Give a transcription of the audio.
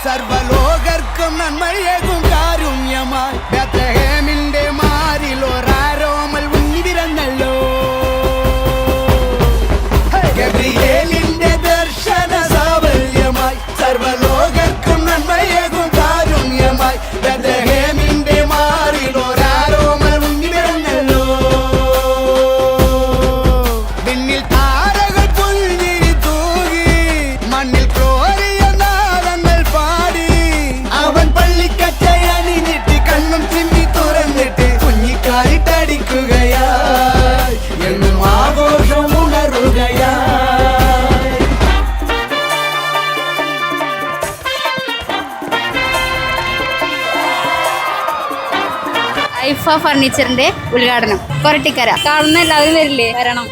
സർവലോകർക്കും നന്മയേകും കാരുണ്യമായി ബേത്ലഹേമിന്റെ മാറിൽ ഒരാരോമൽ ഉണ്ണി പിറന്നല്ലോ. ഗബ്രിയേലിന്റെ ദർശന സാഫല്യമായി സർവലോകർക്കും നന്മയേകും കാരുണ്യമായി ബേത്ലഹേമിന്റെ മാറിൽ ഒരാരോമൽ ഉണ്ണി പിറന്നല്ലോ. വിണ്ണിൽ താരകൾ പുൽഞ്ഞിരി തൂകി മണ്ണിൽ ക്രോരിയ നാദങ്ങൾ പാടി അവൻ പള്ളിക്കച്ചയണിഞ്ഞിട്ട് കണ്ണും ചിമ്മി തുറന്നിട്ട് കുഞ്ഞിക്കാലിട്ടടിക്കുകയായി എന്നും ആഘോഷം ഉണരുകയായി. ഐഫ ഫർണിച്ചറിന്റെ ഉദ്ഘാടനം കൊരട്ടിക്കര. കാണുന്ന എല്ലാവരും വരില്ലേ? വരണം.